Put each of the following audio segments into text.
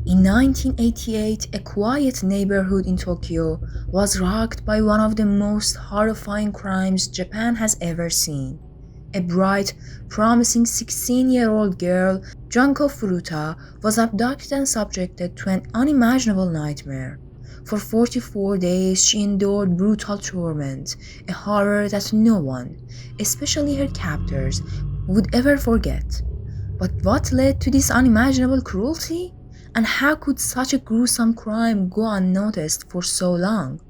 In 1988, a quiet neighborhood in Tokyo was rocked by one of the most horrifying crimes Japan has ever seen. A bright, promising 16-year-old girl, Junko Furuta, was abducted and subjected to an unimaginable nightmare. For 44 days, she endured brutal torment, a horror that no one, especially her captors, would ever forget. But what led to this unimaginable cruelty? And how could such a gruesome crime go unnoticed for so long?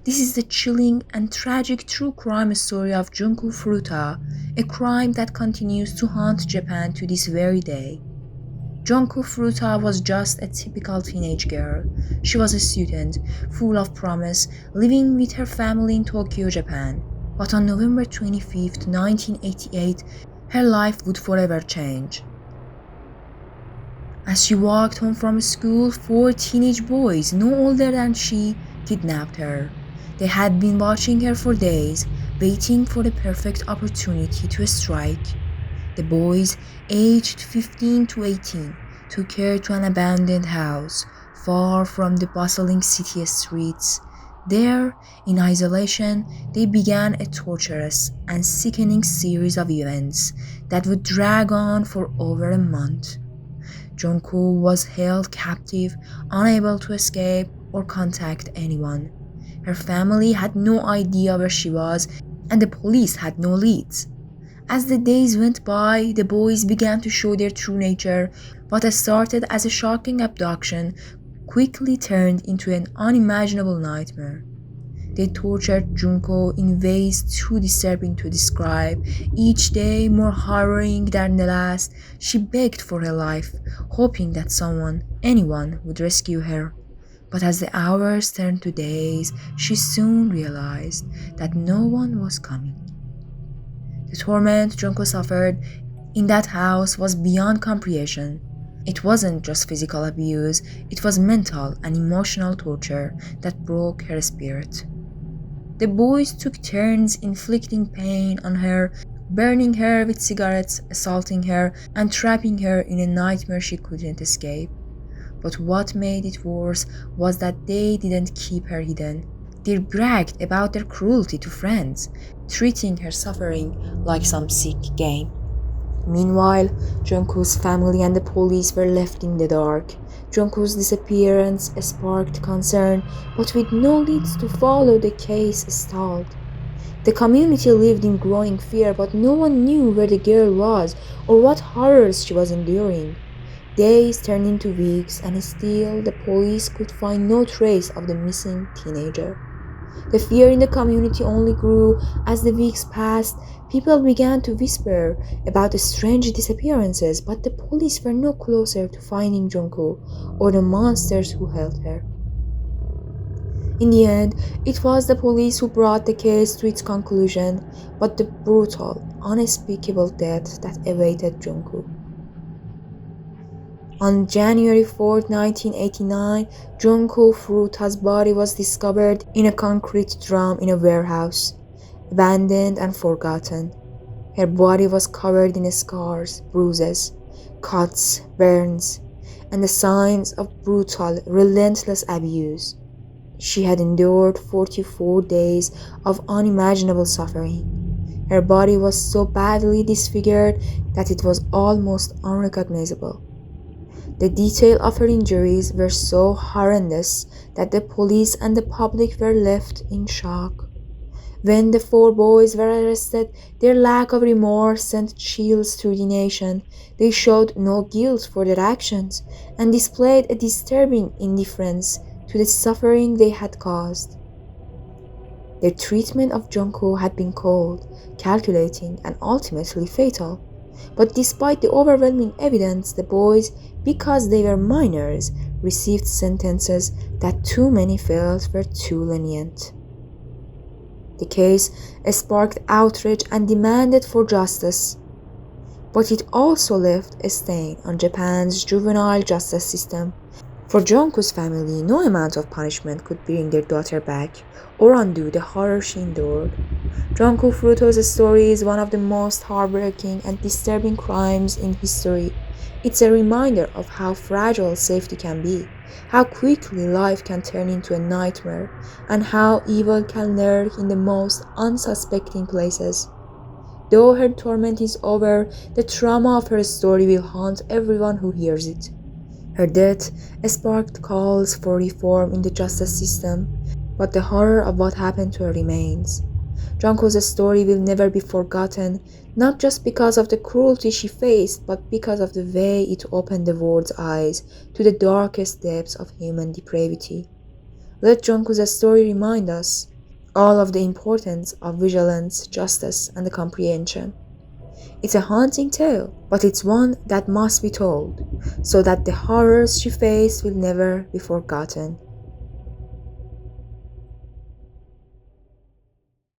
This is the chilling and tragic true crime story of Junko Furuta, a crime that continues to haunt Japan to this very day. Junko Furuta was just a typical teenage girl. She was a student, full of promise, living with her family in Tokyo, Japan. But on November 25, 1988, her life would forever change. As she walked home from school, four teenage boys, no older than she, kidnapped her. They had been watching her for days, waiting for the perfect opportunity to strike. The boys, aged 15 to 18, took her to an abandoned house, far from the bustling city streets. There, in isolation, they began a torturous and sickening series of events that would drag on for over a month. Junko was held captive, unable to escape or contact anyone. Her family had no idea where she was, and the police had no leads. As the days went by, the boys began to show their true nature. What started as a shocking abduction quickly turned into an unimaginable nightmare. They tortured Junko in ways too disturbing to describe, each day more harrowing than the last. She begged for her life, hoping that someone, anyone, would rescue her. But as the hours turned to days, she soon realized that no one was coming. The torment Junko suffered in that house was beyond comprehension. It wasn't just physical abuse, it was mental and emotional torture that broke her spirit. The boys took turns inflicting pain on her, burning her with cigarettes, assaulting her, and trapping her in a nightmare she couldn't escape. But what made it worse was that they didn't keep her hidden. They bragged about their cruelty to friends, treating her suffering like some sick game. Meanwhile, Junko's family and the police were left in the dark. Junko's disappearance sparked concern, but with no leads to follow, the case stalled. The community lived in growing fear, but no one knew where the girl was or what horrors she was enduring. Days turned into weeks, and still the police could find no trace of the missing teenager. The fear in the community only grew as the weeks passed. People began to whisper about the strange disappearances, but the police were no closer to finding Junko or the monsters who held her. In the end, it was the police who brought the case to its conclusion, but the brutal, unspeakable death that awaited Junko. On January 4, 1989, Junko Furuta's body was discovered in a concrete drum in a warehouse, abandoned and forgotten. Her body was covered in scars, bruises, cuts, burns, and the signs of brutal, relentless abuse. She had endured 44 days of unimaginable suffering. Her body was so badly disfigured that it was almost unrecognizable. The detail of her injuries were so horrendous that the police and the public were left in shock. When the four boys were arrested, their lack of remorse sent chills through the nation. They showed no guilt for their actions and displayed a disturbing indifference to the suffering they had caused. Their treatment of Junko had been cold, calculating, and ultimately fatal. But despite the overwhelming evidence, the boys, because they were minors, received sentences that too many felt were too lenient. The case sparked outrage and demanded for justice, but it also left a stain on Japan's juvenile justice system. For Junko's family, no amount of punishment could bring their daughter back or undo the horror she endured. Junko Furuta's story is one of the most heartbreaking and disturbing crimes in history. It's a reminder of how fragile safety can be, how quickly life can turn into a nightmare, and how evil can lurk in the most unsuspecting places. Though her torment is over, the trauma of her story will haunt everyone who hears it. Her death sparked calls for reform in the justice system, but the horror of what happened to her remains. Junko's story will never be forgotten, not just because of the cruelty she faced, but because of the way it opened the world's eyes to the darkest depths of human depravity. Let Junko's story remind us all of the importance of vigilance, justice, and comprehension. It's a haunting tale, but it's one that must be told, so that the horrors she faced will never be forgotten.